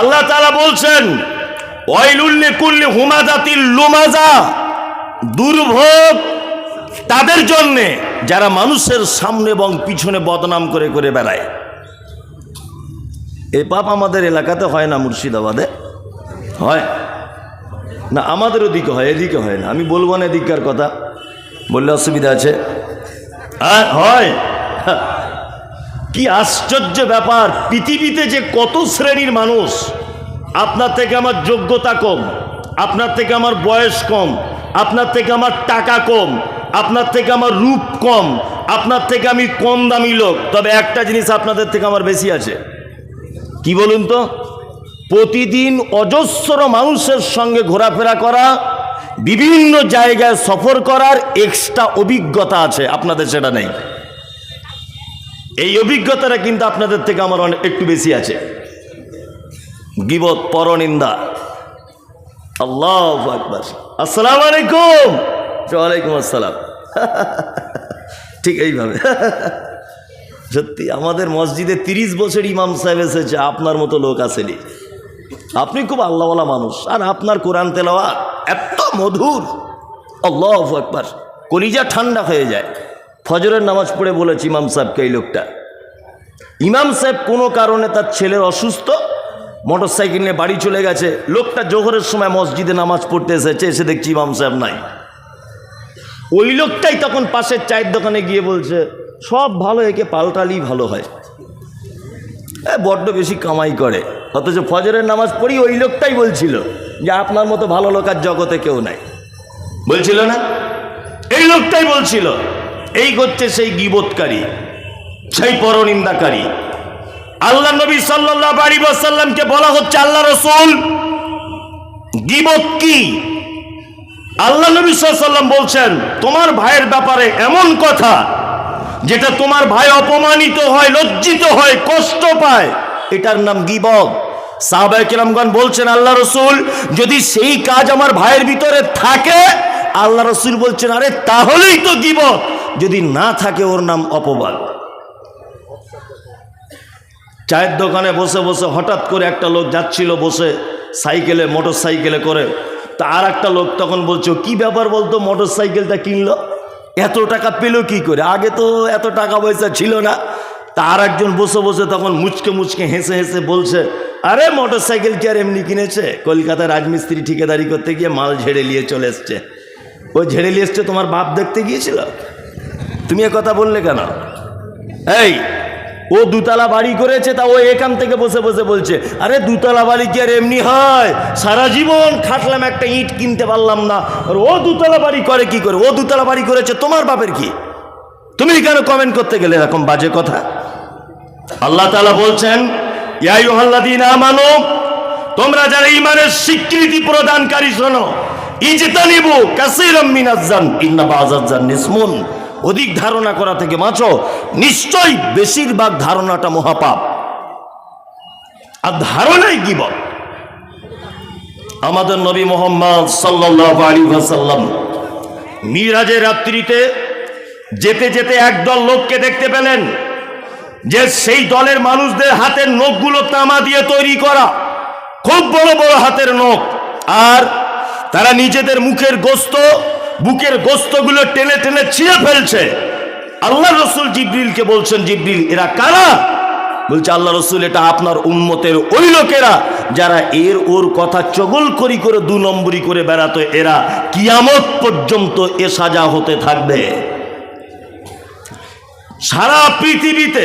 আল্লাহ তাআলা বলছেন ওয়াইলুল লিকুল্লি হুমাযাতিল লুমাযা, দুর্ভোগ তাদের জন্য যারা মানুষের সামনে এবং পিছনে বদনাম করে করে বেড়ায়। এই পাপ আমাদের এলাকাতে হয় না, মুর্শিদাবাদে হয় না, আমাদের ওদিকে হয়, এদিকে হয় না। আমি বলবো না এদিককার কথা, বললে অসুবিধা আছে। হয়। কি আশ্চর্য ব্যাপার, পৃথিবীতে যে কত শ্রেণীর মানুষ, আপনার থেকে আমার যোগ্যতা কম, আপনার থেকে আমার বয়স কম, আপনার থেকে আমার টাকা কম, আপনার থেকে আমার রূপ কম, আপনার থেকে আমি কম দামি লোক, তবে একটা জিনিস আপনাদের থেকে আমার বেশি আছে। কি বলুন তো? প্রতিদিন অজস্র মানুষের সঙ্গে ঘোরাফেরা করা, বিভিন্ন জায়গায় সফর করার এক্সট্রা অভিজ্ঞতা আছে, আপনাদের সেটা নেই। এই অভিজ্ঞতাটা কিন্তু আপনাদের থেকে আমার একটু বেশি আছে। গীবত, পরনিন্দা। আল্লাহু আকবার। আসসালামু আলাইকুম। ওয়ালাইকুম আসসালাম। ঠিক এইভাবে। সত্যি আমাদের মসজিদে 30 বছর ইমাম সাহেব এসেছে, আপনার মতো লোক আসেনি। আপনি খুব আল্লাহওয়ালা মানুষ, আর আপনার কোরআন তেলাওয়াত এত মধুর, আল্লাহু আকবার, কলিজা ঠান্ডা হয়ে যায়। ফজরের নামাজ পড়ে বলেছি ইমাম সাহেবকে, এই লোকটা, ইমাম সাহেব কোনো কারণে তার ছেলের অসুস্থ, মোটর সাইকেল নিয়ে বাড়ি চলে গেছে। লোকটা জোহরের সময় মসজিদে নামাজ পড়তে এসেছে, এসে দেখছি ইমাম সাহেব নাই। ওই লোকটাই তখন পাশের চায়ের দোকানে গিয়ে বলছে, সব ভালো, একে পাল্টালেই ভালো হয়, বড্ড বেশি কামাই করে। অথচ ফজরের নামাজ পড়ি ওই লোকটাই বলছিল যে আপনার মতো ভালো লোক আর জগতে কেউ নাই। বলছিল না? এই লোকটাই বলছিল। এই হচ্ছে সেই গীবতকারী, সেই পরনিন্দাকারী। আল্লাহ নবী সাল্লাল্লাহু আলাইহি ওয়াসাল্লামকে বলা হচ্ছে, আল্লাহ রাসূল, গীবত কি? আল্লাহ নবী সাল্লাল্লাহু আলাইহি ওয়াসাল্লাম বলছেন, তোমার ভাইয়ের ব্যাপারে এমন কথা যেটা তোমার ভাই অপমানিত হয়, লজ্জিত হয়, কষ্ট পায়, এটার নাম গীবত। সাহাবায়ে কেরামগণ বলছেন, আল্লাহ রাসূল, যদি সেই কাজ আমার ভাইয়ের ভিতরে থাকে, আল্লাহ রাসূল বলছেন, আরে তাহলেই তো গীবত, যদি না থাকে ওর নাম অপবাদ। চায়ের দোকানে বসে বসে হঠাৎ করে একটা লোক যাচ্ছিল বসে সাইকেলে, মোটর সাইকেলে করে, তা আর একটা লোক তখন বলছে, কি ব্যাপার বলতো, মোটর সাইকেলটা কিনলো, এত টাকা পেল কি করে, আগে তো এত টাকা পয়সা ছিল না। তা আর একজন বসে বসে তখন মুচকে মুচকে হেসে হেসে বলছে, আরে মোটর সাইকেল কি আর এমনি কিনেছে, কলকাতায় রাজমিস্ত্রি ঠিকাদারি করতে গিয়ে মাল ঝেড়ে নিয়ে চলে এসছে। ওই ঝেড়ে নিয়ে এসছে তোমার বাপ দেখতে গিয়েছিল, তুমি এ কথা বললে কেন? এই, ও দুতলা বাড়ি করেছে, তা ও এখান থেকে বসে বসে বলছে, আরে দুতলা বাড়ি কি আর এমনি হয়, সারা জীবন খাটলাম, একটা ইট কিনতে পারলাম না, আর ও দুতলা বাড়ি করে কি করে? ও দুতলা বাড়ি করেছে, তোমার বাপের কি? তুমি কেন কমেন্ট করতে গেলে এরকম বাজে কথা? আল্লাহ তাআলা বলছেন, ইয়া আইয়ুহাল্লাযীনা আমানু, তোমরা যারা ঈমানের স্বীকৃতি প্রদানকারী শোনো, ইজতানিবু কাসীরাম মিনাজ-জান ইন্না বাযাজ-জান্নি ইসমুন, অধিক ধারণা করা থেকে বাঁচো, নিশ্চয়ই বেশিরভাগ ধারণাটা মহাপাপ, আর ধারণাই গীবত। আমাদের নবী মুহাম্মদ সাল্লাল্লাহু আলাইহি ওয়াসাল্লাম মিরাজের রাত্রিতে যেতে যেতে একদল লোককে দেখতে পেলেন, যে সেই দলের মানুষদের হাতের নখগুলো তামা দিয়ে তৈরি করা, খুব বড় বড় হাতের নখ, আর তারা নিজেদের মুখের গোস্ত, বুকের গোস্তগুলো টেনে টেনে ছিঁড়ে ফেলছে। আল্লাহ রাসূল জিবরিলকে বলছেন, জিবরিল, এরা কারা? বলছে, আল্লাহ রাসূল, এটা আপনার উম্মতের ওই লোকেরা যারা এর ওর কথা চগল করি করে 2 নম্বরি করে বেড়াতো, এরা কিয়ামত পর্যন্ত এ সাজা হতে থাকবে। সারা পৃথিবীতে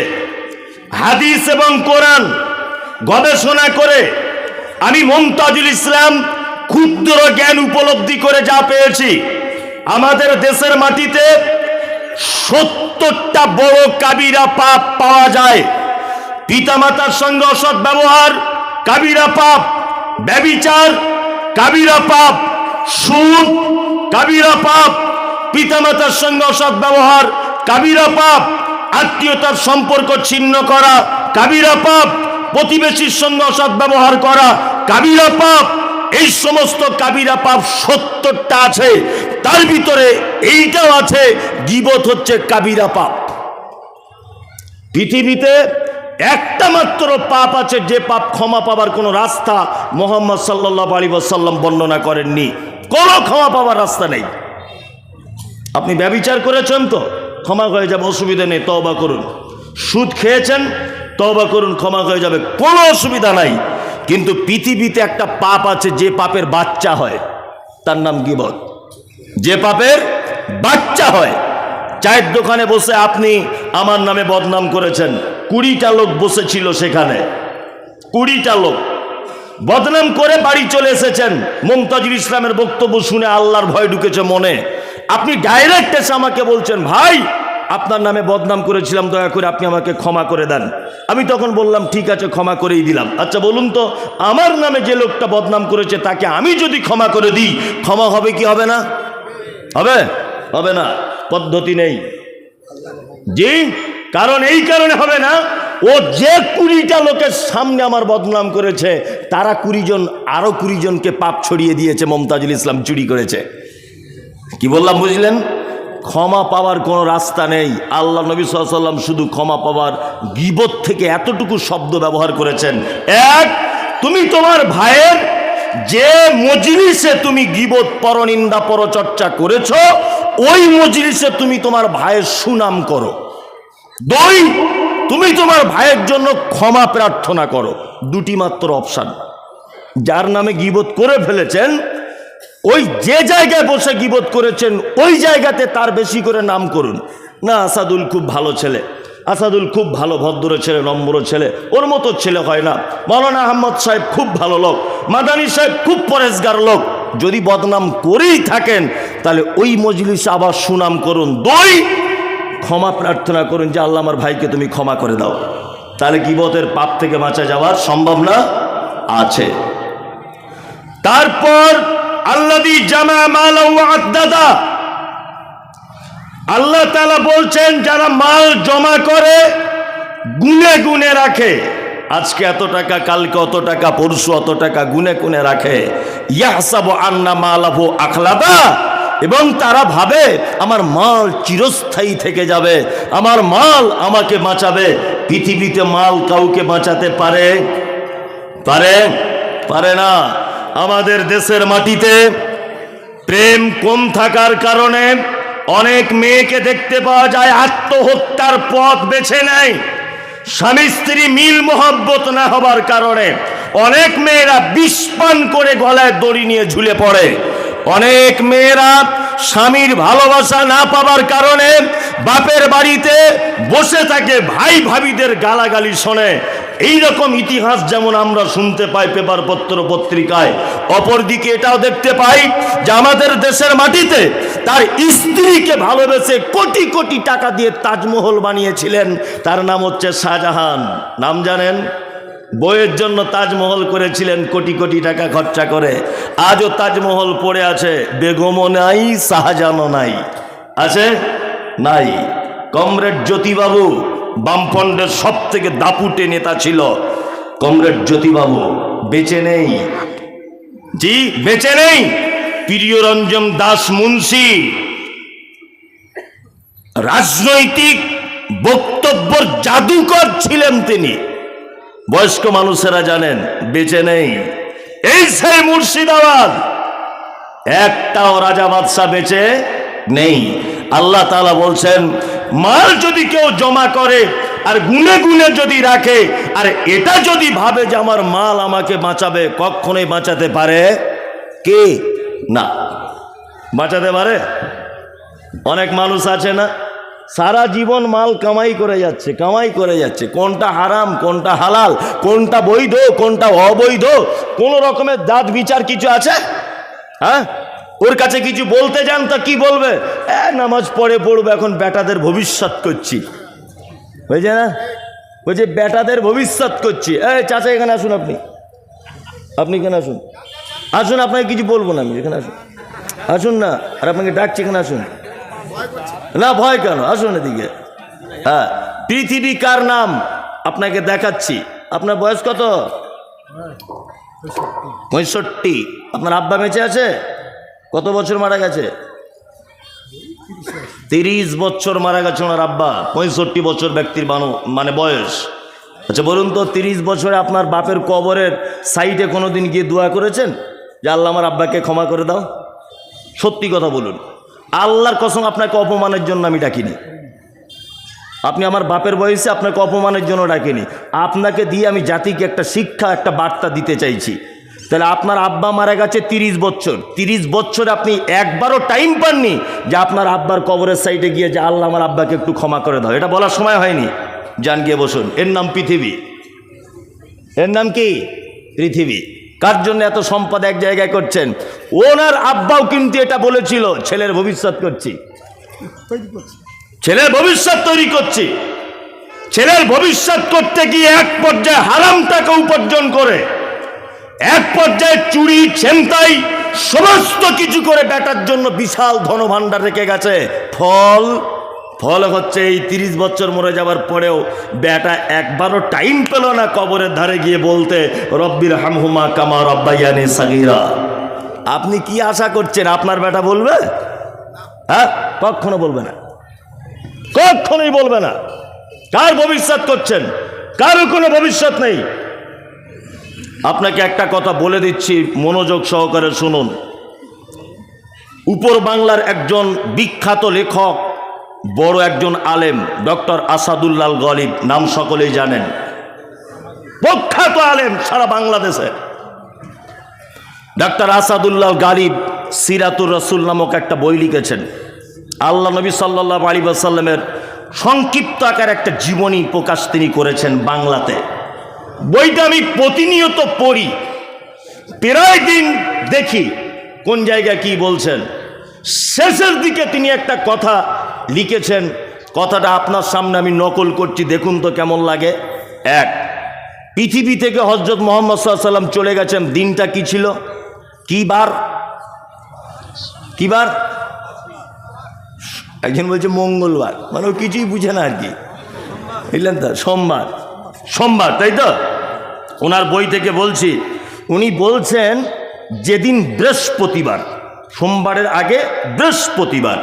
হাদিস এবং কোরআন গবেষণা করে আমি মুমতাজুল ইসলাম ক্ষুদ্র জ্ঞান উপলব্ধি করে যা পেয়েছি, আমাদের দেশের মাটিতে 70টা বড় কাবিরা পাপ পাওয়া যায়। পিতামাতার সঙ্গে অসৎ ব্যবহার কাবিরা পাপ, ব্যভিচার কাবিরা পাপ, সুদ কাবিরা পাপ, পিতামাতার সঙ্গে অসৎ ব্যবহার কাবিরা পাপ, আত্মীয়তার সম্পর্ক ছিন্ন করা কাবিরা পাপ, প্রতিবেশীর সঙ্গে অসৎ ব্যবহার করা কাবিরা পাপ। এই সমস্ত কাবিরা পাপ 70টা আছে, তার ভিতরে এইটাও আছে, গীবত হচ্ছে কাবিরা পাপ। পৃথিবীতে একটা মাত্র পাপ আছে, যে পাপ ক্ষমা পাবার কোনো রাস্তা মুহাম্মদ সাল্লাল্লাহু আলাইহি ওয়াসাল্লাম বর্ণনা করেননি। কোনো ক্ষমা পাবার রাস্তা নেই। আপনি ব্যভিচার করেছেন তো ক্ষমা হয়ে যাবে, অসুবিধা নেই, তওবা করুন। সুদ খেয়েছেন, তওবা করুন, ক্ষমা হয়ে যাবে, কোনো অসুবিধা নাই। কিন্তু পৃথিবীতে একটা পাপ আছে, যে পাপের বাচ্চা হয়, তার নাম গীবত। যে পাপের বাচ্চা হয়, চায়ের দোকানে বসে আপনি আমার নামে বদনাম করেছেন, 20টা লোক বসেছিল সেখানে, 20টা লোক বদনাম করে বাড়ি চলে এসেছেন। মুমতাজুল ইসলামের বক্তব্য শুনে আল্লাহর ভয় ঢুকেছে মনে। আপনি ডাইরেক্ট এসে আমাকে বলছেন, ভাই আপনার নামে বদনাম করেছিলাম, দয়া করে আপনি আমাকে ক্ষমা করে দেন। আমি তখন বললাম, ঠিক আছে, ক্ষমা করেই দিলাম। আচ্ছা বলুন তো, আমার নামে যে লোকটা বদনাম করেছে তাকে আমি যদি ক্ষমা করে দিই, ক্ষমা হবে কি হবে না? হবে? হবে না, পদ্ধতি নেই। জি, কারণ এই কারণে হবে না, ও যে 20টা লোকের সামনে আমার বদনাম করেছে, তারা 20 জন আরো 20 জনকে পাপ ছড়িয়ে দিয়েছে। মুমতাজুল ইসলাম চুরি করেছে। কি বললাম বুঝলেন? ক্ষমা পাওয়ার কোনো রাস্তা নেই। আল্লাহ নবী সাল্লাল্লাহু আলাইহি ওয়াসাল্লাম শুধু ক্ষমা পাওয়ার গীবত থেকে এতটুকু শব্দ ব্যবহার করেছেন। এক, তুমি তোমার ভাইয়ের যে মজলিসে তুমি গীবত, পরনিন্দা, পরচর্চা করেছো, ওই মজলিসে তুমি তোমার ভাইয়ের সুনাম করো। 2, তুমি তোমার ভাইয়ের জন্য ক্ষমা প্রার্থনা করো। 2টি মাত্র অপশান। যার নামে গীবত করে ফেলেছেন, ওই যে জায়গায় বসে গীবত করেছেন, ওই জায়গাতে তার বেশি করে নাম করুন। না, আসাদুল খুব ভালো ছেলে, আসাদুল খুব ভালো ভদ্র ছেলে, নম্র ছেলে, ওর মতো ছেলে হয় না। মাওলানা আহমদ সাহেব খুব ভালো লোক, মাদানী সাহেব খুব পরেশগার লোক। যদি বদনাম করেই থাকেন, তাহলে ওই মজলিসে আবার সুনাম করুন। 2, ক্ষমা প্রার্থনা করুন যে আল্লাহ আমার ভাইকে তুমি ক্ষমা করে দাও। তাহলে গীবতের পাপ থেকে বাঁচা যাওয়ার সম্ভাবনা আছে। তারপর আল্লাযী জামা মালাহু ওয়া আদ্দাদা, আল্লাহ তাআলা বলছেন যারা মাল জমা করে গুনে গুনে রাখে, আজকে এত টাকা, কালকে অত টাকা, পরশু অত টাকা, গুনে গুনে রাখে। ইয়াহসাবু আন্না মালাহু আখলাদা, এবং তারা ভাবে আমার মাল চিরস্থায়ী থেকে যাবে, আমার মাল আমাকে বাঁচাবে। পৃথিবীতে মাল কাউকে বাঁচাতে পারে? পারে? পারে না। আমাদের দেশের মাটিতে প্রেম কম থাকার কারণে অনেক মেয়েকে দেখতে পাওয়া যায় আত্মহত্যার পথ বেছে নেয়। স্বামী স্ত্রী মিল মোহব্বত না হবার কারণে অনেক মেয়েরা বিষ পান করে গলায় দড়ি নিয়ে ঝুলে পড়ে। অনেক মেয়েরা স্বামীর ভালোবাসা না পাবার কারণে বাপের বাড়িতে বসে থাকে, ভাই ভাবিদের গালাগালি শোনে। এই রকম ইতিহাস যেমন আমরা শুনতে পাই পেপার পত্র পত্রিকায়, অপরদিকে এটাও দেখতে পাই যে আমাদের দেশের মাটিতে তার স্ত্রীকে ভালোবেসে কোটি কোটি টাকা দিয়ে তাজমহল বানিয়েছিলেন। তার নাম হচ্ছে শাহজাহান। নাম জানেন? বইয়ের জন্য তাজমহল করেছিলেন কোটি কোটি টাকা খরচা করে। আজও তাজমহল পড়ে আছে, বেগমও নাই, শাহজাহানও নাই। আছে? নাই। কমরেড জ্যোতিবাবু, বামফ্রন্টের সব থেকে দাপুটে নেতা ছিল কমরেড জ্যোতিবাবু, বেঁচে নেই। জি, বেঁচে নেই। প্রিয়রঞ্জন দাস মুন্সি রাজনৈতিক বক্তব্যের জাদুকর ছিলেন তিনি। বয়স্ক মানুষেরা জানেন, বেঁচে নেই। এই সেই মুর্শিদাবাদ, একটাও রাজা বাদশাহ বেঁচে নেই। আল্লাহ তাআলা বলছেন, মাল যদি কেউ জমা করে আর গুনে গুনে যদি রাখে, আর এটা যদি ভাবে যে আমার মাল আমাকে বাঁচাবে, কখনোই বাঁচাতে পারে কে? না, বাঁচাতে পারে? অনেক মানুষ আছে না, সারা জীবন মাল কামাই করে যাচ্ছে, কামাই করে যাচ্ছে। কোনটা হারাম, কোনটা হালাল, কোনটা বৈধ, কোনটা অবৈধ, কোন রকমের দাঁত বিচার কিছু আছে? হ্যাঁ, ওর কাছে কিছু বলতে যান তা কি বলবে? নামাজ পড়বো, এখন বেটাদের ভবিষ্যৎ করছি। বুঝছে না? বলছে বেটাদের ভবিষ্যৎ করছি। চাচা এখানে আসুন, আপনি এখানে আসুন, আসুন, আপনাকে কিছু বলবো না আমি, এখানে আসুন, আসুন না, আর আপনাকে ডাকছি, এখানে আসুন। না, ভয় কেন? আসুন এদিকে। হ্যাঁ, পৃথিবী কার নাম আপনাকে দেখাচ্ছি। আপনার বয়স কত? 65। আপনার আব্বা বেঁচে আছে? কত বছর মারা গেছে? 30 বছর মারা গেছে ওনার আব্বা। 65 বছর ব্যক্তির মানে বয়স। আচ্ছা বলুন তো, 30 বছরে আপনার বাপের কবরের সাইডে কোনোদিন গিয়ে দোয়া করেছেন যে আল্লাহ আমার আব্বাকে ক্ষমা করে দাও? সত্যি কথা বলুন, আল্লাহর কসম আপনাকে অপমানের জন্য আমি ডাকিনি। আপনি আমার বাপের বয়সে আপনাকে অপমানের জন্য ডাকিনি। আপনাকে দিয়ে আমি জাতিকে একটা শিক্ষা, একটা বার্তা দিতে চাইছি। তাহলে আপনার আব্বা মারা গেছে 30 বছর, 30 বছর আপনি একবারও টাইম পাননি যে আপনার আব্বার কবরের সাইডে গিয়ে যে আল্লাহ আমার আব্বাকে একটু ক্ষমা করে দাও, এটা বলার সময় হয়নি। যান গিয়ে বসুন, এর নাম পৃথিবী। এর নাম কি? পৃথিবী। কার জন্য এত সম্পদ এক জায়গায় করছেন? ওনার আব্বাও কিন্তু এটা বলেছিল, ছেলের ভবিষ্যৎ করছি, ছেলের ভবিষ্যৎ তৈরি করছি। ছেলের ভবিষ্যৎ করতে গিয়ে এক পর্যায়ে হারাম টাকা উপার্জন করে, এক পর্যায়ে চুরি ছিনতাই সমস্ত কিছু করে বেটার জন্য বিশাল ধনভাণ্ডার রেখে গেছে। ফল হচ্ছে এই 30 বছর মরে যাবার পরেও বেটা একবারও টাইম পেল না কবরের ধারে গিয়ে বলতে রব্বির হামহুমা কামা রব্বায়ানি সাগীরা। আপনি কি আশা করছেন আপনার বেটা বলবে? হ্যাঁ, কখনো বলবে না, কখনোই বলবে না। কার ভবিষ্যৎ করছেন? কারও কোনো ভবিষ্যৎ নেই। আপনাকে একটা কথা বলে দিচ্ছি, মনোযোগ সহকারে শুনুন। উপর বাংলার একজন বিখ্যাত লেখক, বড় একজন আলেম, ডক্টর আসাদুল্লাহ গলিব, নাম সকলেই জানেন, প্রখ্যাত আলেম সারা বাংলাদেশে। ডক্টর আসাদুল্লাহ গালিব সিরাতুর রসুল নামক একটা বই লিখেছেন। আল্লাহ নবী সাল্লাল্লাহু আলাইহি ওয়াসাল্লামের সংক্ষিপ্ত আকার একটা জীবনী প্রকাশ তিনি করেছেন বাংলাতে। বইটা আমি প্রতিনিয়ত পড়ি, প্রায় দিন দেখি কোন জায়গায় কি বলছেন। শেষের দিকে তিনি একটা কথা লিখেছেন, কথাটা আপনার সামনে আমি নকল করছি, দেখুন তো কেমন লাগে। এক, পৃথিবী থেকে হযরত মুহাম্মদ সাল্লাল্লাহু আলাইহি ওয়াসাল্লাম চলে গেছেন, দিনটা কি ছিল? কি বার? কি বার? একজন বলছে মঙ্গলবার, মানে ও কিছুই বুঝে না আর কি, বুঝলেন তো? সোমবার, সোমবার, তাই তো? ওনার বই থেকে বলছি, উনি বলছেন যেদিন বৃহস্পতিবার, সোমবারের আগে বৃহস্পতিবার,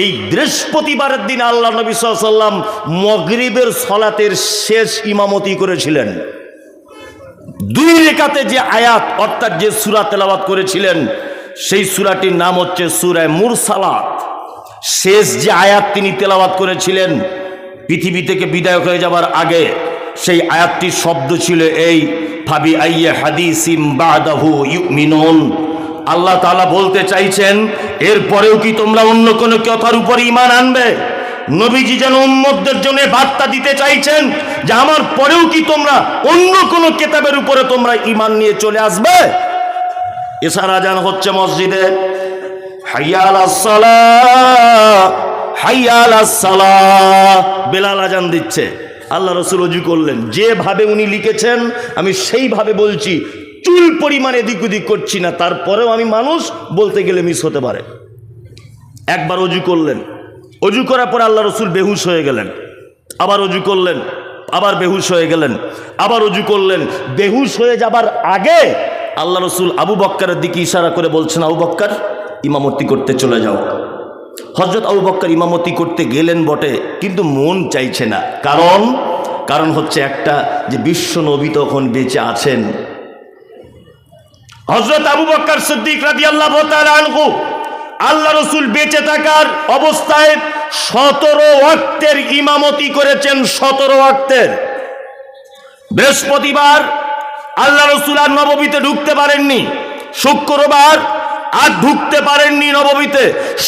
এই বৃহস্পতিবারের দিন আল্লাহ নবী সাল্লাল্লাহু আলাইহি ওয়াসাল্লাম মাগরিবের সালাতের শেষ ইমামতি করেছিলেন। 2 রেকাতে যে আয়াত অর্থাৎ যে সূরা তেলাওয়াত করেছিলেন, সেই সূরাটির নাম হচ্ছে সূরা মুরসালাত। শেষ যে আয়াত তিনি তেলাওয়াত করেছিলেন পৃথিবী থেকে বিদায় হয়ে যাবার আগে, সেই আয়াতটির শব্দ ছিল এই, ফাবি আইয়্যি হাদিসিম বাদাহু ইউমিনুন। আল্লাহ তাআলা বলতে চাইছেন, এরপরেও কি তোমরা অন্য কোনো কথার উপর ঈমান আনবে? নবীজি যেন উম্মতদের জন্য বার্তা দিতে চাইছেন যে আমার পরেও কি তোমরা অন্য কোনো কিতাবের উপরে তোমরা ঈমান নিয়ে চলে আসবে? এশার আজান হচ্ছে মসজিদে, হাইয়া আলাস সালাহ, হাইয়া আলাস সালাহ, বেলাল আজান দিচ্ছে। আল্লাহ রাসূল ওযু করলেন, যেভাবে উনি লিখেছেন আমি সেইভাবে বলছি, চুল পরিমাণ এদিক ওদিক করছি না। তারপরেও আমি মানুষ, বলতে গেলে মিস হতে পারে। একবার ওযু করলেন, ওযু করার পর আল্লাহ রাসূল বেহুশ হয়ে গেলেন, আবার ওযু করলেন, আবার বেহুশ হয়ে গেলেন, আবার ওযু করলেন। বেহুশ হয়ে যাবার আগে আল্লাহ রাসূল আবু বকরের দিকে ইশারা করে বলছেন, আবু বকর ইমামতি করতে চলে যাও। হযরত আবু বকর ইমামতি করতে গেলেন বটে, কিন্তু মন চাইছে না। কারণ হচ্ছে একটা, যে বিশ্ব নবী তখন বেঁচে আছেন। হযরত আবু বকর সিদ্দিক রাদিয়াল্লাহু তাআলা আনহু আল্লাহ রাসূল বেঁচে থাকার অবস্থায় 17 ওয়াক্তের ইমামতি করেছেন, 17 ওয়াক্তের। বৃহস্পতিবার আল্লাহ রাসূল আর নববীতে ঢুকতে পারেননি, শুক্রবার আর ঢুকতে পারেননি নববীতে।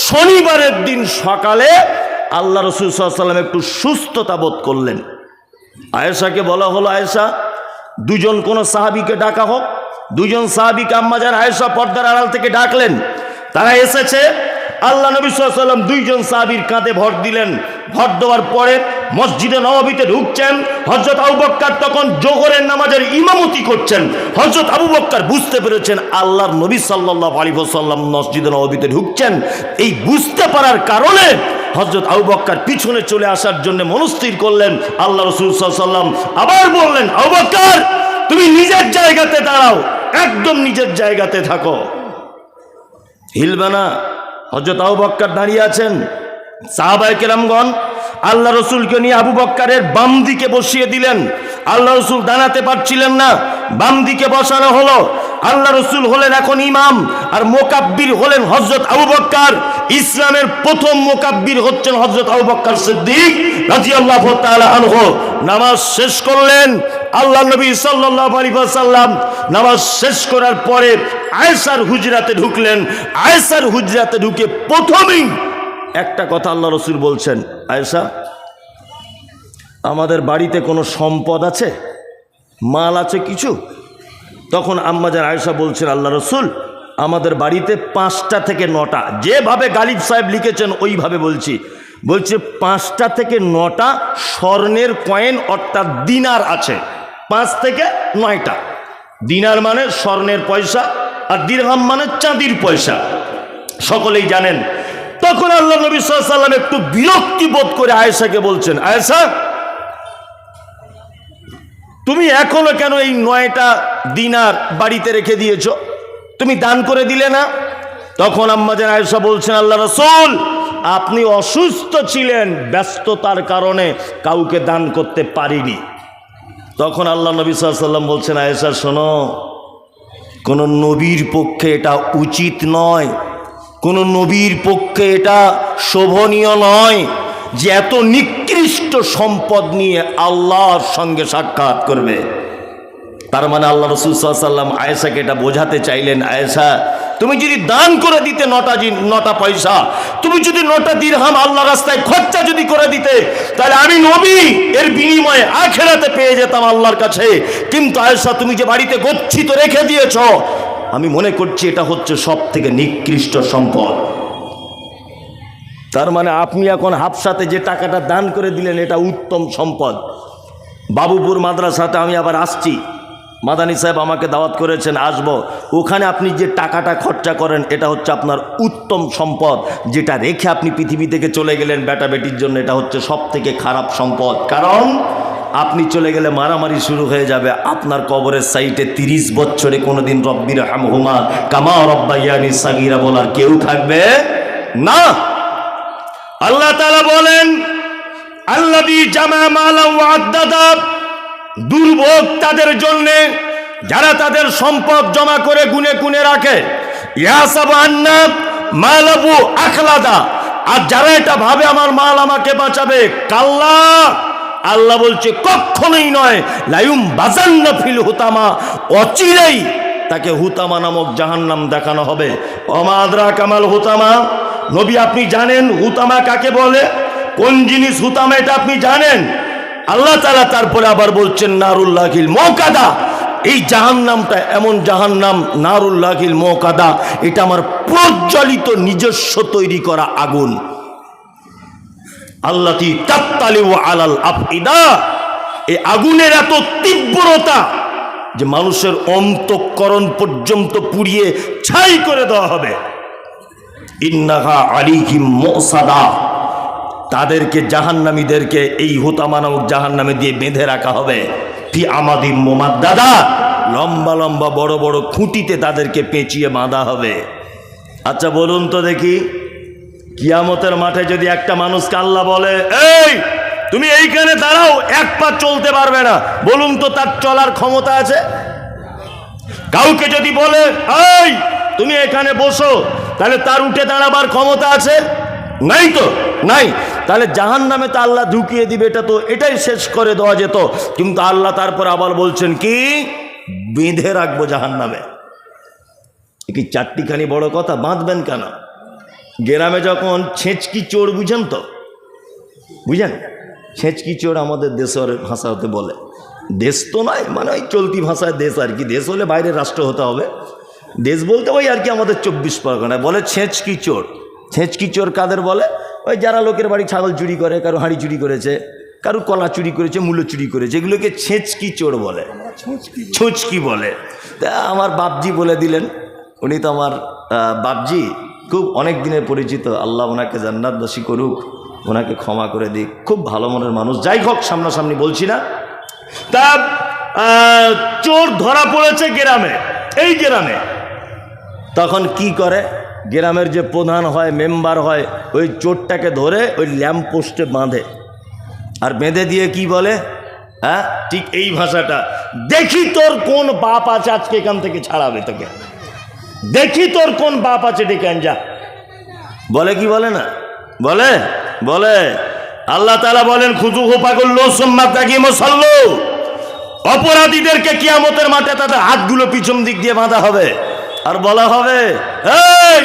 শনিবারের দিন সকালে আল্লাহ রাসূল সাল্লাল্লাহু আলাইহি ওয়াসাল্লাম একটু সুস্থতা বোধ করলেন। আয়েশাকে বলা হলো, আয়েশা, দুজন কোন সাহাবীকে ডাকা হোক। দুজন সাহাবীকে আম্মাজান আয়েশা পর্দার আড়াল থেকে ডাকলেন, তারা এসেছে। আল্লাহ নবী সাল্লাল্লাহু আলাইহি ওয়াসাল্লাম 2 জন সাহাবীর কাঁধে ভর দিলেন। ভর দেওয়ার পরে মসজিদে নববীতে ঢুকছেন। হযরত আবু বকর তখন জোহরের নামাজের ইমামতি করছেন। হযরত আবু বকর বুঝতে পেরেছেন আল্লাহর নবী সাল্লাল্লাহু আলাইহি ওয়াসাল্লাম মসজিদে নববীতে ঢুকছেন। এই বুঝতে পারার কারণে হযরত আবু বকর পিছনে চলে আসার জন্য মনস্থির করলেন। আল্লাহ রাসূল সাল্লাল্লাহু আলাইহি ওয়াসাল্লাম আবার বললেন, আবু বকর তুমি নিজের জায়গাতে দাঁড়াও, একদম নিজের জায়গাতে থাকো, হিলবে না। হযরত আবু বকর দাঁড়িয়ে আছেন। সাহাবায়ে কেরামগণ আল্লাহ রাসূলকে নিয়ে আবু বকরের বাম দিকে বসিয়ে দিলেন। আল্লাহ রসুল দাঁড়াতে পারছিলেন না, বাম দিকে বসানো হলো। আল্লাহ রসুল হলেন এখন ইমাম, আর মোকাব্বির হলেন হযরত আবু বকর। ইসলামের প্রথম মোকাব্বির হচ্ছেন হযরত আবু বকর সিদ্দিক রাদিয়াল্লাহু তাআলা আনহু। নামাজ শেষ করলেন আল্লাহ নবী সাল্লাল্লাহু আলাইহি ওয়াসাল্লাম। নামাজ শেষ করার পরে আয়েশার হুজরাতে ঢুকলেন। আয়েশার হুজরাতে ঢুকে প্রথমেই একটা কথা আল্লাহ রসুল বলছেন, আয়েশা, আমাদের বাড়িতে কোনো সম্পদ আছে, মাল আছে কিছু? তখন আম্মাজান আয়েশা বলছেন, আল্লাহ রসুল, আমাদের বাড়িতে 5টা থেকে 9টা, যেভাবে গালিব সাহেব লিখেছেন ওইভাবে বলছি, বলছে 5টা থেকে 9টা স্বর্ণের কয়েন অর্থাৎ দিনার আছে। 5 থেকে 9টা দিনার মানে স্বর্ণের পয়সা, আর দিরহাম মানে চাঁদির পয়সা, সকলেই জানেন। তখন আল্লাহ নবী সাল্লাল্লাহু আলাইহি ওয়াসাল্লাম একটু বিরক্তি বোধ করে আয়েশাকে বলছেন, আয়েশা, তুমি এখনো কেন এই 9টা দিনার বাড়িতে রেখে দিয়েছো? তুমি দান করে দিলে না? তখন আম্মাজান আয়েশা বলছেন, আল্লাহ রাসূল, আপনি অসুস্থ ছিলেন, ব্যস্ততার কারণে কাউকে দান করতে পারিনি। তখন আল্লাহ নবী সাল্লাল্লাহু আলাইহি ওয়াসাল্লাম বলছেন, আয়েশা শোনো, কোনো নবীর পক্ষে এটা উচিত নয়, কোনো নবীর পক্ষে এটা শোভনীয় নয় যে এত নিকৃষ্ট সম্পদ নিয়ে আল্লাহর সঙ্গে সাক্ষাৎ করবে। তার মানে আল্লাহ রাসূল সাল্লাল্লাহু আলাইহি ওয়াসাল্লাম আয়েশাকে এটা বোঝাতে চাইলেন, আয়েশা, তুমি যদি দান করে দিতে 9টা পয়সা, তুমি যদি 9টা দিরহাম আল্লাহ রাস্তায় খরচা যদি করে দিতে, তাহলে আমি নবী এর বিনিময়ে আখিরাতে পেয়ে যেতাম আল্লাহর কাছে। কিন্তু আয়েশা, তুমি যে বাড়িতে গচ্ছিত রেখে দিয়েছ, আমি মনে করছি এটা হচ্ছে সব থেকে নিকৃষ্ট সম্পদ। তার মানে আপনি এখন হাফসাতে যে টাকাটা দান করে দিলেন এটা উত্তম সম্পদ। বাবুপুর মাদ্রাসাতে আমি আবার আসছি, মাদানী সাহেব আমাকে দাওয়াত করেছেন, আসব। ওখানে আপনি যে টাকাটা খরচা করেন এটা হচ্ছে আপনার উত্তম সম্পদ, যেটা রেখে আপনি পৃথিবী থেকে চলে গেলেন বেটা বেটির জন্য, এটা হচ্ছে সব থেকে খারাপ সম্পদ। কারণ আপনি চলে গেলে মারামারি শুরু হয়ে যাবে। আপনার কবরের সাইটে 30 বছরে কোনোদিন রব্বির হামহুমা কামা রব্বায়ানি সাগীরা বলার কেউ থাকবে না। আল্লাহ তাআলা বলেন, আল্লাযী জামা মালা ওয়া আদ্দাদা, দুর্ভোগ তাদের জন্যে যারা তাদের সম্পদ জমা করে গুনে গুনে রাখে। ইয়াসাবু আন্না মালাহু আখলাদা, আর যারা এটা ভাবে আমার মাল আমাকে বাঁচাবে, কাল্লা, আল্লাহ বলছে কখনোই নয়, লায়ুম বাজান্না ফিল হুতামা, অচিরেই তাকে হুতামা নামক জাহান্নাম দেখানো হবে। ওমা আদরাকা মাল হুতামা, নবী আপনি জানেন হুতামা কাকে বলে? কোন জিনিস হুতামা এটা আপনি জানেন? আল্লাহ তাআলা তারপরে আবার বলছেন নারুল্লাহিল মুকাদা, এই জাহান্নামটা এমন জাহান্নাম, নারুল্লাহিল মুকাদা, এটা আমার প্রজ্বলিত নিজস্ব তৈরি করা আগুন। আল্লাতী তাত্তালিউ আলাল আফইদা, এই আগুনের এত তীব্রতা যে মানুষের অন্তঃকরণ পর্যন্ত পুড়িয়ে ছাই করে দেওয়া হবে। ইন্নাহা আলাইহিম মুসাদা, তাদেরকে জাহান্নামীদেরকে এই হুতামা নামক জাহান্নামে দিয়ে বেঁধে রাখা হবে। ফি আমাদিম মুমাদ্দাদা, লম্বা লম্বা বড় বড় খুঁটিতে তাদেরকে পেঁচিয়ে বাঁধা হবে। আচ্ছা বলুন তো দেখি, কিয়ামতের মাঠে যদি একটা মানুষকে আল্লাহ বলে, এই তুমি এইখানে দাঁড়াও, এক পা চলতে পারবে না, বলুন তো তার চলার ক্ষমতা আছে? কাউকে যদি বলে, এই তুমি এখানে বসো, তাহলে তার উঠে দাঁড়াবার ক্ষমতা আছে? নাই তো, নাই। তাহলে জাহান্নামে তো আল্লাহ ঢুকিয়ে দিবে, এটা তো এটাই শেষ করে দেওয়া যেত। কিন্তু আল্লাহ তারপর আবার বলছেন কি, বেঁধে রাখবো জাহান্নামে। কি চারটিখানি বড় কথা, বাঁধবেন কেন? গ্রামে যখন ছেঁচকি চোর, বুঝেন তো, বুঝেন? ছেঁচকি চোর আমাদের দেশের ভাষা হতে বলে, দেশ তো নয়, মানে ওই চলতি ভাষায় দেশ আর কি। দেশ হলে বাইরের রাষ্ট্র হতে হবে, দেশ বলতে ওই আর কি আমাদের 24 পরগনায় বলে ছেঁচকি চোর। ছেঁচকি চোর কাদের বলে? ওই যারা লোকের বাড়ি ছাগল চুরি করে, কারো হাঁড়ি চুরি করেছে, কারো কলা চুরি করেছে, মূল্য চুরি করেছে, এগুলোকে ছেঁচকি চোর বলে, ছুঁচকি বলে। তা আমার বাপজি বলে দিলেন, উনি তো আমার বাপজি, খুব অনেক দিনের পরিচিত, আল্লাহ ওনাকে জান্নাতবাসী করুক, ওনাকে ক্ষমা করে দিক, খুব ভালো মনের মানুষ। যাই হোক, সামনাসামনি বলছি না। তা চোর ধরা পড়েছে গ্রামে, এই গ্রামে। তখন কি করে, গ্রামের যে প্রধান হয়, মেম্বার হয়, ওই চোরটাকে ধরে ওই ল্যাম্প পোস্টে বাঁধে, আর বেঁধে দিয়ে কি বলে, হ্যাঁ, ঠিক এই ভাষাটা। দেখি তোর কোন বাপ আছে আজকে এখান থেকে ছাড়াবে তোকে, দেখি তোর কোন বাপ আছে ডেকে আন যা। বলে কি বলে না? বলে বলে। আল্লাহ তাআলা বলেন খুযুহু ফাগুল্লু সুম্মা তাকিমু সাল্লু, অপরাধীদেরকে কিয়ামতের মাঠে তাদের হাতগুলো পিছন দিক দিয়ে বাঁধা হবে আর বলা হবে, এই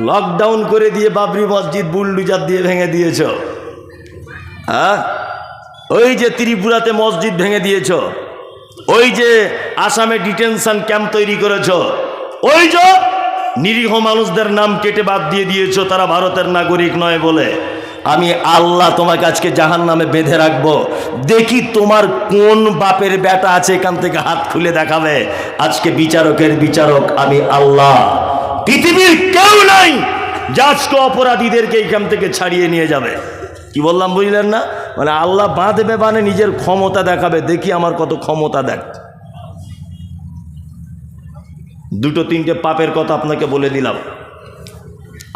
লকডাউন করে দিয়ে বাবরি মসজিদ বুলডুজার দিয়ে ভেঙে দিয়েছ, হ্যাঁ, ওই যে ত্রিপুরাতে মসজিদ ভেঙে দিয়েছ, ওই যে আসামে ডিটেনশন ক্যাম্প তৈরি করেছ, ওই যে নিরীহ মানুষদের নাম কেটে বাদ দিয়ে দিয়েছ তারা ভারতের নাগরিক নয় বলে, আমি আল্লাহ তোমাকে আজকে জাহান্নামে বেঁধে রাখবো। দেখি তোমার কোন বাপের বেটা আছে এখান থেকে হাত খুলে দেখাবে। আজকে বিচারকের বিচারক আমি আল্লাহ, পৃথিবীর কেউ নাই যে আজকে অপরাধীদেরকে এখান থেকে ছাড়িয়ে নিয়ে যাবে। কি বললাম বুঝলেন না? মানে আল্লাহ বাঁধবে মানে নিজের ক্ষমতা দেখাবে, দেখি আমার কত ক্ষমতা দেখ। দুটো তিনটে পাপের কথা আপনাকে বলে দিলাম।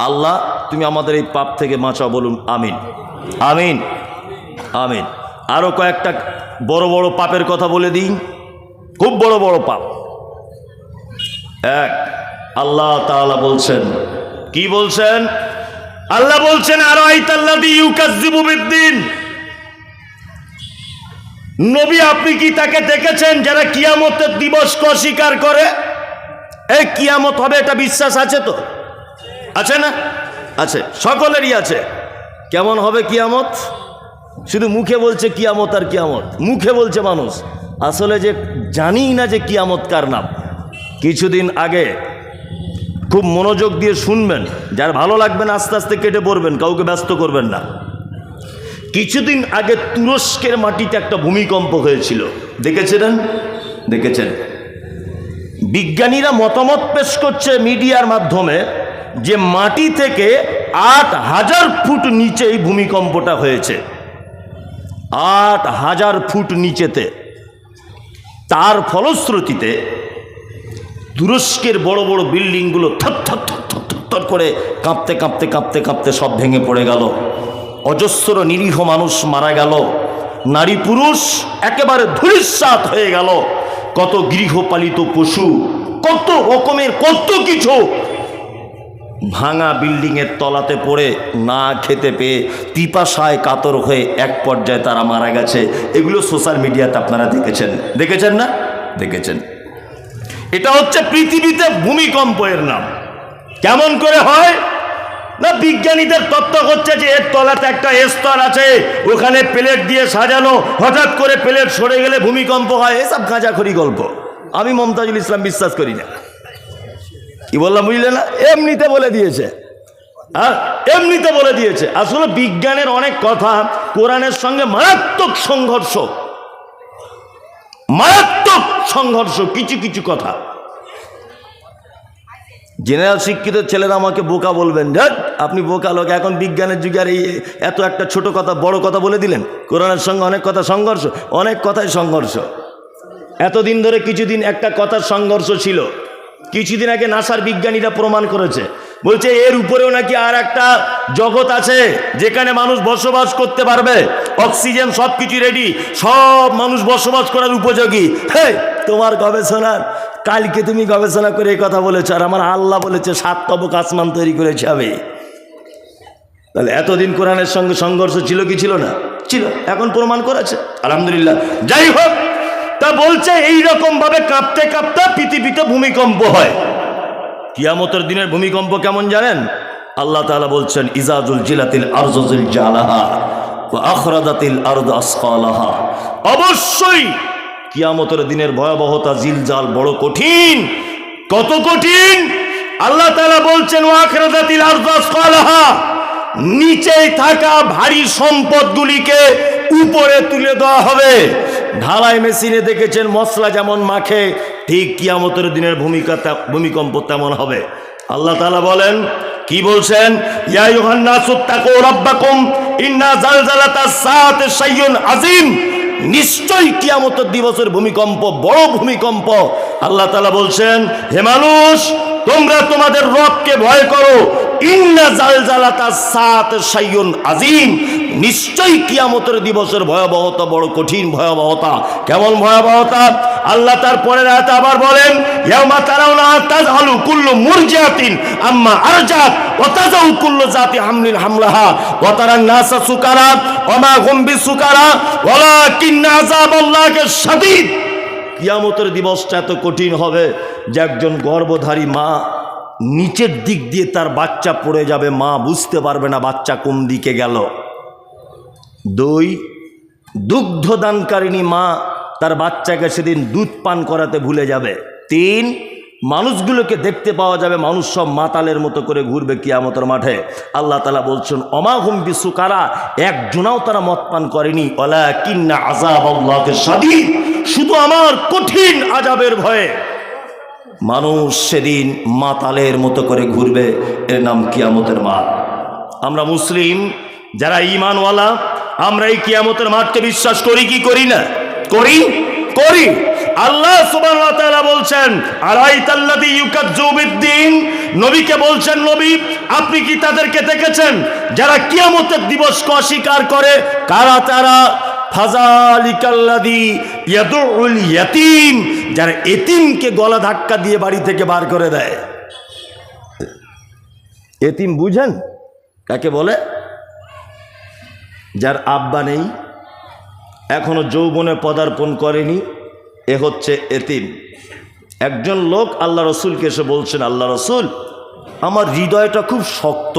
আল্লাহ তুমি আমাদের এই পাপ থেকে বাঁচাও, বলুন আমিন আমিন আমিন। আরো কয়েকটা বড় বড় পাপের কথা বলে দিই, খুব বড় বড় পাপ। এক, আল্লাহ তাআলা বলছেন, কি বলছেন? আল্লাহ বলছেন আরাইতাল্লাযী ইউকাজ্জিবু বিদ্দিন, নবী আপনি কি তাকে দেখেছেন যারা কিয়ামতের দিবসকে অস্বীকার করে? এই কিয়ামত হবে এটা বিশ্বাস আছে তো? আছে না? আছে, সকলেরই আছে। কেমন হবে কিয়ামত? শুধু মুখে বলছে কিয়ামত আর কিয়ামত, মুখে বলছে মানুষ, আসলে যে জানি না যে কিয়ামত কার নাম। কিছুদিন আগে, খুব মনোযোগ দিয়ে শুনবেন, যার ভালো লাগবে না আস্তে আস্তে কেটে পড়বেন, কাউকে ব্যস্ত করবেন না। কিছুদিন আগে তুরস্কের মাটিতে একটা ভূমিকম্প হয়েছিল, দেখেছিলেন? দেখেছেন? বিজ্ঞানীরা মতামত পেশ করছে মিডিয়ার মাধ্যমে যে মাটি থেকে ৮,০০০ ফুট নিচে এই ভূমিকম্পটা হয়েছে, ৮,০০০ ফুট নিচেতে। তার ফলশ্রুতিতে তুরস্কের বড় বড় বিল্ডিংগুলো থর থর থর থর থর করে কাঁপতে কাঁপতে কাঁপতে কাঁপতে সব ভেঙে পড়ে গেল। অজস্র নিরীহ মানুষ মারা গেল, নারী পুরুষ একেবারে ধূলিসাৎ হয়ে গেল। কত গৃহপালিত পশু, কত রকমের কত কিছু ভাঙা বিল্ডিংয়ের তলাতে পড়ে না খেতে পেয়ে পিপাসায় কাতর হয়ে এক পর্যায়ে তারা মারা গেছে। এগুলো সোশ্যাল মিডিয়াতে আপনারা দেখেছেন, দেখেছেন না? দেখেছেন। এটা হচ্ছে পৃথিবীতে ভূমিকম্পের নাম। কেমন করে হয় না, বিজ্ঞানীদের তত্ত্ব হচ্ছে যে এর তলাতে একটা স্তর আছে, ওখানে প্লেট দিয়ে সাজানো, হঠাৎ করে প্লেট সরে গেলে ভূমিকম্প হয়। এসব গাঁজাখড়ি গল্প, আমি মমতাজুল ইসলাম বিশ্বাস করি না। কি বললাম বুঝলে না? এমনিতে বলে দিয়েছে, হ্যাঁ, এমনিতে বলে দিয়েছে। আসলে বিজ্ঞানের অনেক কথা কোরআনের সঙ্গে মারাত্মক সংঘর্ষ, মারাত্মক সংঘর্ষ কিছু কিছু কথা। জেনারেল শিক্ষিত ছেলেরা আমাকে বোকা বলবেন, দেখ আপনি বোকা লোক, এখন বিজ্ঞানের যুগে আর এই এত একটা ছোট কথা বড় কথা বলে দিলেন। কোরআনের সঙ্গে অনেক কথা সংঘর্ষ, অনেক কথাই সংঘর্ষ। এতদিন ধরে কিছুদিন একটা কথার সংঘর্ষ ছিল, কিছুদিন আগে নাসার বিজ্ঞানীরা প্রমাণ করেছে, বলছে এর উপরেও নাকি আর একটা জগৎ আছে যেখানে মানুষ বসবাস করতে পারবে, অক্সিজেন সব কিছু রেডি, সব মানুষ বসবাস করার উপযোগী। হ্যাঁ, তোমার গবেষণার কালকে তুমি গবেষণা করে এই কথা বলেছ, আর আমার আল্লাহ বলেছে 7 তবক আসমান তৈরি করেছে আমি। তাহলে এতদিন কোরআনের সঙ্গে সংঘর্ষ ছিল কি ছিল না? ছিল, এখন প্রমাণ করেছে, আলহামদুলিল্লাহ। যাই হোক, তা বলছে এইরকম ভাবে কাঁপতে কাঁপতে পৃথিবীতে ভূমিকম্প হয়। কিয়ামতের দিনের ভূমিকম্প কেমন জানেন? আল্লাহ তাআলা বলছেন ইজা জুলজিলাতিল আরজু জিলজালাহা ওয়া আখরাজাতিল আরদু আসকালাহা। অবশ্যই কিয়ামতের দিনের ভয়াবহতা, জিলজাল বড় কঠিন। কত কঠিন? আল্লাহ তাআলা বলছেন ওয়া আখরাজাতিল আরদু আসকালাহা, নিচে থাকা ভারী সম্পদগুলিকে উপরে তুলে দেওয়া হবে। ঢালাই মেশিনে দেখেছেন মশলা যেমন মাখে, ঠিক কিয়ামতের দিনের ভূমিকম্প তেমন হবে। আল্লাহ তাআলা বলেন, কি বলছেন? ইয়া আইয়ুহান নাসু তাকু রাব্বাকুম ইন্না জালজালাতাস সাআতি শাইউন আযীম। নিশ্চয়ই কিয়ামতের দিবসের ভূমিকম্প বড় ভূমিকম্প। আল্লাহ তাআলা বলছেন, হে মানুষ, তোমরা তোমাদের রবকে ভয় করো, ইন্না জালজালাতাস সাআতি শাইউন আযীম, নিশ্চয়ই কিয়ামতের দিবসের ভয়াবহতা বড় কঠিন ভয়াবহতা। কেমন ভয়াবহতা? আল্লাহ তার পরের আয়াতে আবার বলেন, ইয়াউমা তারাউনা তাযহালু কুল্লু মুরজিআতিন আম্মা আরজাত ওয়া তাযাউ কুল্লু যাতি হামলিন হামলাহা ওয়া তারান নাসা সুকারা ওয়া মা হুম বিসুকারা ওয়ালাকিন্না আযাবাল্লাহি শাদীদ। কিয়ামতের দিবসটা এত কঠিন হবে যে একজন গর্ভধারী মা নিচের দিক দিয়ে তার বাচ্চা পড়ে যাবে, মা বুঝতে পারবে না বাচ্চা কোন দিকে গেল। 2, দুগ্ধদানকারিণী মা তার বাচ্চাকে সেদিন দুধ পান করাতে ভুলে যাবে। 3, মানুষগুলোকে দেখতে পাওয়া যাবে মানুষ সব মাতালের মতো করে ঘুরবে কিয়ামতের মাঠে। আল্লাহ তাআলা বলছেন ওমা হুম বিসুকারা, একজনাও তারা মদ পান করেনি, ওয়ালাকিন্না আযাবাল্লাহি শাদীদ, শুধু আমার কঠিন আযাবের ভয়ে মানুষ সেদিন মাতালের মতো করে ঘুরবে। এর নাম কিয়ামতের মাঠ। আমরা মুসলিম যারা ঈমানওয়ালা, আমরা এই কিয়ামতের মাঠকে বিশ্বাস করি কি করি না? করি। আল্লাহ সুবহানাহু ওয়া তাআলা বলছেন আরাইতাল্লাযী ইউকাজ্জিবু বিদ্দীন, নবীকে বলছেন, নবী আপনি কি তাদেরকে দেখেছেন যারা কিয়ামতের দিবসকে অস্বীকার করে? কারা তারা? ফাযালিকাল্লাযী ইয়াদুল ইয়াতীম, যারা এতিমকে গলা ধাক্কা দিয়ে বাড়ি থেকে বার করে দেয়। এতিম বুঝেন কাকে বলে? যার আব্বা নেই, এখনো যৌবনে পদার্পণ করেনি, এ হচ্ছে এতিম। একজন লোক আল্লাহ রসুলকে এসে বলছেন, আল্লাহ রসুল আমার হৃদয়টা খুব শক্ত,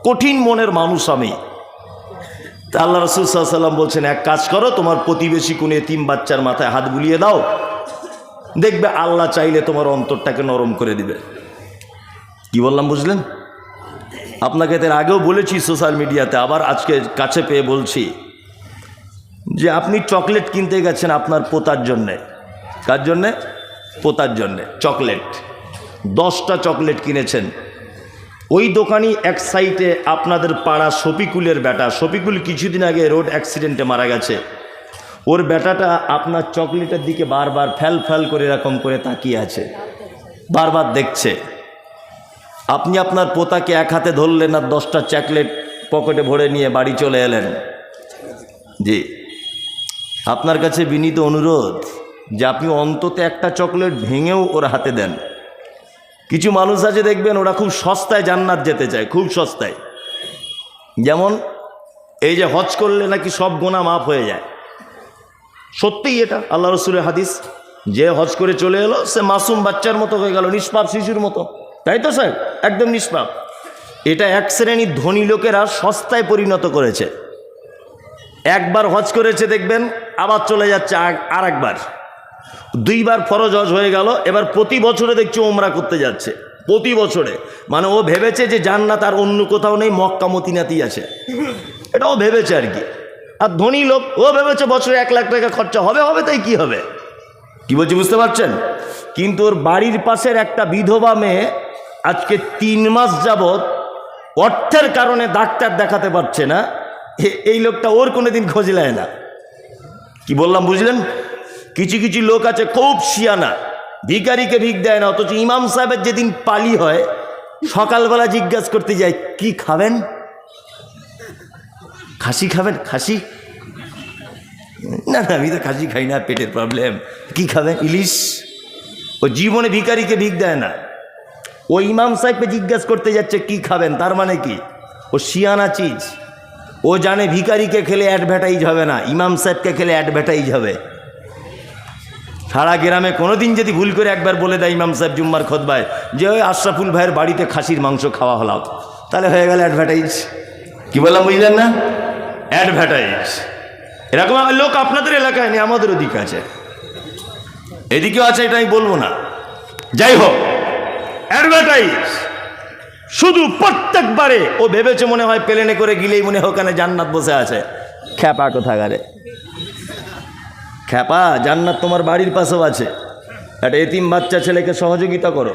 কঠিন মনের মানুষ আমি। তা আল্লাহ রসুল সাল্লাল্লাহু আলাইহি ওয়াসাল্লাম বলছেন, এক কাজ করো, তোমার প্রতিবেশী কোন এতিম বাচ্চার মাথায় হাত বুলিয়ে দাও, দেখবে আল্লাহ চাইলে তোমার অন্তরটাকে নরম করে দিবে। কি বললাম বুঝলেন? আপনাকে এর আগেও বলেছি সোশ্যাল মিডিয়াতে, আবার আজকে কাছে পেয়ে বলছি যে আপনি চকলেট কিনতে গেছেন আপনার পোতার জন্যে। কার জন্যে? পোতার জন্যে। চকলেট 10টা চকলেট কিনেছেন। ওই দোকানি এক সাইডে আপনাদের পাড়া শফিকুলের বেটা, শফিকুল কিছুদিন আগে রোড অ্যাক্সিডেন্টে মারা গেছে, ওর বেটাটা আপনার চকলেটের দিকে বারবার ফ্যাল করে এরকম করে তাকিয়ে আছে, বারবার দেখছে। আপনি আপনার পোতাকে এক হাতে ধরলেন আর 10টা চকলেট পকেটে ভরে নিয়ে বাড়ি চলে এলেন। জি, আপনার কাছে বিনীত অনুরোধ যে আপনি অন্তত একটা চকলেট ভেঙেও ওর হাতে দেন। কিছু মানুষ আছে দেখবেন ওরা খুব সস্তায় জান্নাত যেতে চায়, খুব সস্তায়। যেমন এই যে হজ করলে নাকি সব গুনাহ মাফ হয়ে যায়। সত্যিই এটা আল্লাহ রসুলের হাদিস। যে হজ করে চলে এলো সে মাসুম বাচ্চার মতো হয়ে গেল, নিষ্পাপ শিশুর মতো, তাই তো স্যার? একদম নিষ্পাপ। এটা এক শ্রেণীর ধনী লোকেরা সস্তায় পরিণত করেছে। একবার হজ করেছে দেখবেন আবার চলে যাচ্ছে আর একবার, 2 বার ফরজ হজ হয়ে গেল, এবার প্রতি বছরে দেখছি ওমরা করতে যাচ্ছে, প্রতি বছরে। মানে ও ভেবেছে যে জান্নাত আর অন্য কোথাও নেই, মক্কা মদিনাতেই আছে, এটা ও ভেবেছে আর কি। আর ধনী লোক ও ভেবেছে বছরে 1 লাখ টাকা খরচা হবে, তাই কি হবে? কি বলছি বুঝতে পারছেন? কিন্তু ওর বাড়ির পাশের একটা বিধবা মেয়ে আজকে 3 মাস যাবৎ অর্থের কারণে ডাক্তার দেখাতে পারছে না, এই লোকটা ওর কোনোদিন খোঁজ নেয় না। কি বললাম বুঝলেন? কিছু কিছু লোক আছে খুব শিয়ানা, ভিখারিকে ভিক দেয় না, অথচ ইমাম সাহেবের যেদিন পালি হয় সকালবেলা জিজ্ঞাসা করতে যায় কি খাবেন? খাসি খাবেন? খাসি না, আমি তো খাসি খাই না, পেটের প্রবলেম। কি খাবেন? ইলিশ। ও জীবনে ভিখারিকে ভিক দেয় না, ও ইমাম সাহেবকে জিজ্ঞাসা করতে যাচ্ছে কি খাবেন। তার মানে কি? ও শিয়ানা চিজ। ও জানে ভিখারিকে খেলে অ্যাডভার্টাইজ হবে না, ইমাম সাহেবকে খেলে অ্যাডভার্টাইজ হবে। সারা গ্রামে কোনোদিন যদি ভুল করে একবার বলে দেয় ইমাম সাহেব জুম্মার খুতবায় যে ওই আশরাফুল ভাইয়ের বাড়িতে খাসির মাংস খাওয়া হলো, তাহলে হয়ে গেল অ্যাডভার্টাইজ। কি বললাম বুঝলেন না? অ্যাডভার্টাইজ। এরকম লোক আপনাদের এলাকায় নেই, আমাদের ওদিকে আছে, এদিকেও আছে, এটা আমি বলবো না। যাই হোক, অ্যাডভার্টাইজ শুধু প্রত্যেকবারে। ও ভেবেছে মনে হয় প্লেনে করে গিলেই মনে হয় ওখানে জান্নাত বসে আছে। খ্যাপা কোথাকারে খ্যাপা, জান্নাত তোমার বাড়ির পাশেও আছে। একটা এতিম বাচ্চা ছেলেকে সহযোগিতা করো,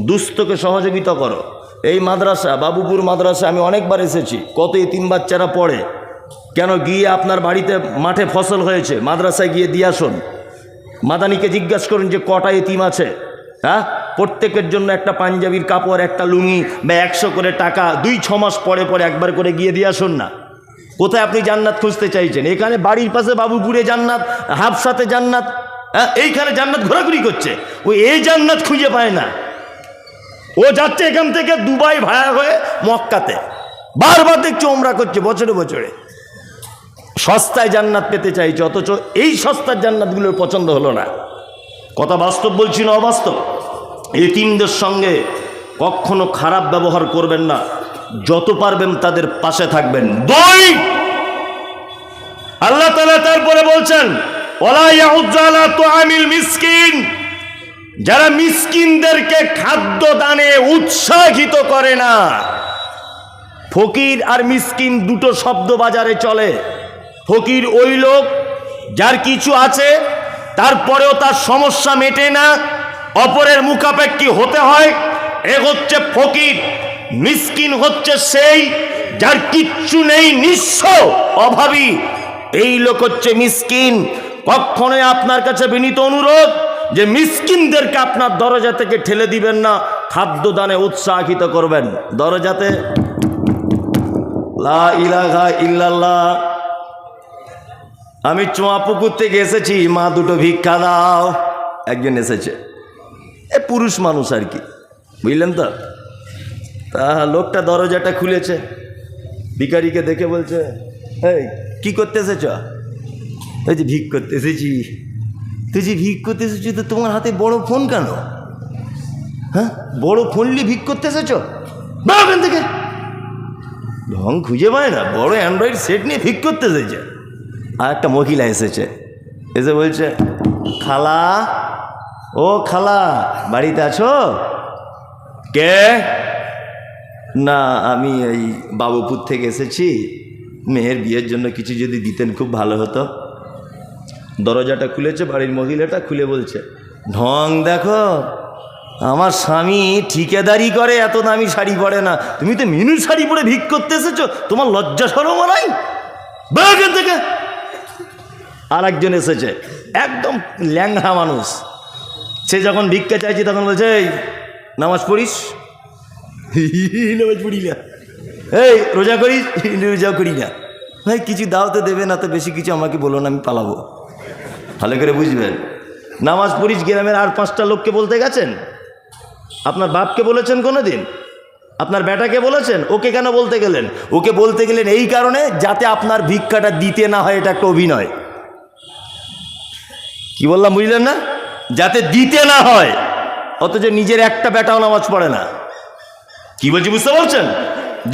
দুস্থকে সহযোগিতা করো। এই মাদ্রাসা, বাবুপুর মাদ্রাসা আমি অনেকবার এসেছি, কত এতিম বাচ্চারা পড়ে। কেন গিয়ে আপনার বাড়িতে মাঠে ফসল হয়েছে, মাদ্রাসায় গিয়ে দিয়ে আসুন। মাদানিকে জিজ্ঞাসা করুন যে কটা এতিম আছে, হ্যাঁ প্রত্যেকের জন্য একটা পাঞ্জাবির কাপড়, একটা লুঙ্গি বা 100 করে টাকা 2-6 মাস পরে পরে একবার করে গিয়ে দিয়ে আসুন না। কোথায় আপনি জান্নাত খুঁজতে চাইছেন? এখানে বাড়ির পাশে বাবুপুরে জান্নাত, হাফসাতে জান্নাত, হ্যাঁ এইখানে জান্নাত ঘোরাঘুরি করছে, ওই এই জান্নাত খুঁজে পায় না। ও যাচ্ছে এখান থেকে দুবাই ভাড়া হয়ে মক্কাতে, বারবার দেখছে ওমরা করছে বছরে বছরে, সস্তায় জান্নাত পেতে চাইছে, অথচ এই সস্তার জান্নাতগুলোর পছন্দ হলো না। কথা বাস্তব বলছি না অবাস্তব? এতিমদের সঙ্গে কখনো খারাপ ব্যবহার করবেন না, যত পারবেন তাদের পাশে থাকবেন। 2 আল্লাহ তাআলা তারপরে বলছেন ওয়ালা ইয়াউযু আলা তুআমিল মিসকিন, যারা মিসকিনদেরকে খাদ্য দানে উৎসাহিত করে না। ফকির আর মিসকিন দুটো শব্দ বাজারে চলে। ফকির ওই লোক যার কিছু আছে তারপরেও তার সমস্যা মেটে না, অপরের মুখাপেক্ষী হতে হয়, এ হচ্ছে ফকির। মিসকিন হচ্ছে সেই যার কিচ্ছু নেই, নিঃস্ব, অভাবী, এই লোক হচ্ছে মিসকিন। কখনোই আপনার কাছে বিনীত অনুরোধ যে মিসকিনদেরকে আপনার দরজা থেকে ঠেলে দিবেন না, খাদ্য দানে উৎসাহিত করবেন। দরজাতে লা ইলাহা ইল্লাল্লাহ, আমি চোয়াপুকুর থেকে এসেছি, মা দুটো ভিক্ষা দাও। একজন এসেছে, এ পুরুষ মানুষ আর কি, বুঝলেন তো। তা লোকটা দরজাটা খুলেছে, ভিখারিকে দেখে বলছে এই কি করতে এসেছ? এই যে ভিক করতে এসেছি। তুই যে ভিক করতে এসেছি তো তোমার হাতে বড় ফোন কেন? হ্যাঁ, বড় ফোন নিয়ে ভিক করতে এসেছ? ওখান থেকে ঢং খুঁজে পায় না, বড় অ্যান্ড্রয়েড সেট নিয়ে ভিক করতে এসেছে। আর একটা মহিলা এসেছে, এসে বলছে খালা, ও খালা বাড়িতে আছো? কে? না আমি এই বাবুপুর থেকে এসেছি, মেয়ের বিয়ের জন্য কিছু যদি দিতেন খুব ভালো হতো। দরজাটা খুলেছে, বাড়ির মহিলাটা খুলে বলছে ঢং দেখো, আমার স্বামী ঠিকাদারি করে, এত দামি শাড়ি পরে না, তুমি তো মিনু শাড়ি পরে ভিক করতে এসেছো, তোমার লজ্জা শরম নাই? এখান থেকে আর একজন এসেছে, একদম ল্যাংড়া মানুষ। সে যখন ভিক্ষা চাইছে তখন বলছে এই নামাজ পড়িস? নামাজ পড়ি না। এই রোজা করিস? রোজা করি না। ভাই কিছু দাওতে দেবে না তো, বেশি কিছু আমাকে বলো না, আমি পালাবো। ভালো করে বুঝবেন, নামাজ পড়িস গ্রামের আর 5টা লোককে বলতে গেছেন? আপনার বাপকে বলেছেন কোনো দিন? আপনার বেটাকে বলেছেন? ওকে কেন বলতে গেলেন? ওকে বলতে গেলেন এই কারণে যাতে আপনার ভিক্ষাটা দিতে না হয়, এটা একটা অভিনয়। কি বললাম বুঝলেন না? যাতে দিতে না হয়, অথচ নিজের একটা বেটাও নামাজ পড়ে না। কি বলছি বুঝতে পারছেন?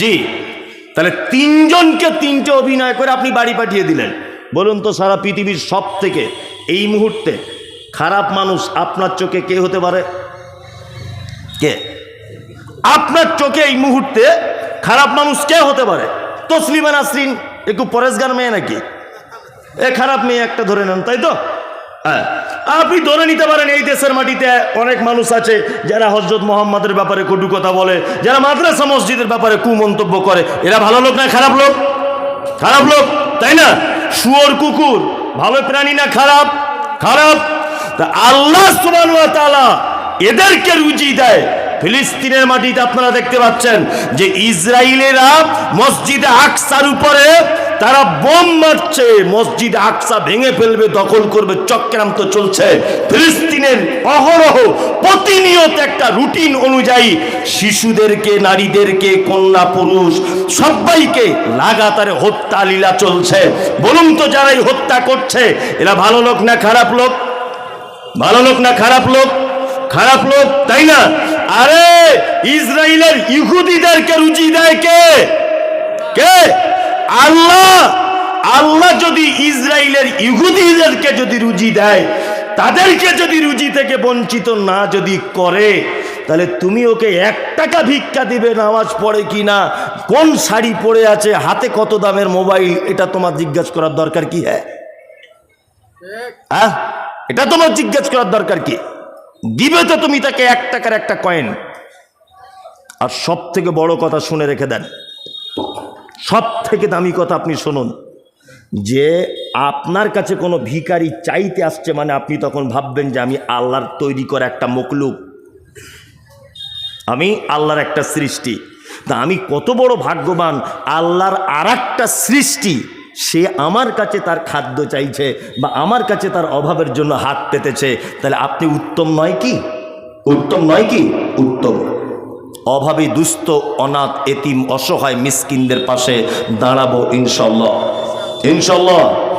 জি। তাহলে 3 জনকে 3টে অভিনয় করে আপনি বাড়ি পাঠিয়ে দিলেন। বলুন তো সারা পৃথিবীর সব থেকে এই মুহূর্তে খারাপ মানুষ আপনার চোখে কে হতে পারে? কে আপনার চোখে এই মুহূর্তে খারাপ মানুষ কে হতে পারে? তসলিমা নাসরিন একটু পরেশগার মেয়ে নাকি? এ খারাপ মেয়ে একটা ধরে নেন, তাই তো? হ্যাঁ, আপনি ধরে নিতে পারেন এই দেশের মাটিতে অনেক মানুষ আছে যারা হযরত মুহাম্মাদের ব্যাপারে কটু কথা বলে, যারা মাদ্রাসা মসজিদের ব্যাপারে কুমন্তব্য করে। এরা ভালো লোক না খারাপ লোক? খারাপ লোক, তাই না? শুয়োর কুকুর ভালো প্রাণী না খারাপ? খারাপ। তা আল্লাহ সুবহানাহু ওয়া তাআলা এদেরকে রুজি দেয়। ফিলিস্তিনের মাটিতে আপনারা দেখতে পাচ্ছেন যে ইসরায়েলেরা মসজিদে আকসার উপরে তারা বোম মারছে, মসজিদ আকসা ভেঙে ফেলবে, দখল করবে, চক্রান্ত চলছে। ফিলিস্তিনের অহরহ প্রতিনিয়ত একটা রুটিন অনুযায়ী শিশুদেরকে, নারীদেরকে, কন্যা পুরুষ সবাইকে লাগাতারে হত্যা লীলা চলছে। বলুন তো যারা এই হত্যা করছে এরা ভালো লোক না খারাপ লোক? ভালো লোক না খারাপ লোক? খারাপ লোক, তাই না? আরে ইসরায়েলের ইহুদিদেরকে রুজি দেয় কে? কে? আল্লাহ। আল্লাহ যদি ইসরায়েলের ইহুদিদেরকে যদি রুজি দেয়, তাদেরকে যদি রুজি থেকে বঞ্চিত না যদি করে, তাহলে তুমি ওকে 1 টাকা ভিক্ষা দিবে, নামাজ পড়ে কি না, কোন শাড়ি পরে আছে, হাতে কত দামের মোবাইল, এটা তোমার জিজ্ঞাসা করার দরকার কি? হ্যাঁ, এটা তোমার জিজ্ঞাসা করার দরকার কি? দিবে তো তুমি তাকে 1 টাকার একটা কয়েন। আর সব থেকে বড় কথা শুনে রেখে দেন, সব থেকে দামি কথা আপনি শুনুন, যে আপনার কাছে কোনো ভিখারি চাইতে আসছে মানে আপনি তখন ভাববেন যে আমি আল্লাহর তৈরি করা একটা মখলুক, আমি আল্লাহর একটা সৃষ্টি, তা আমি কত বড় ভাগ্যবান, আল্লাহর আর একটা সৃষ্টি, সে আমার কাছে তার খাদ্য চাইছে বা আমার কাছে তার অভাবের জন্য হাত পেতেছে। তাহলে আপনি উত্তম নয় কি? উত্তম নয় কি? উত্তম। অভাবী, দুস্থ, অনাথ, এতিম, অসহায়, মিসকিনদের পাশে দাঁড়াবো ইনশাল্লাহ, ইনশাল্লাহ।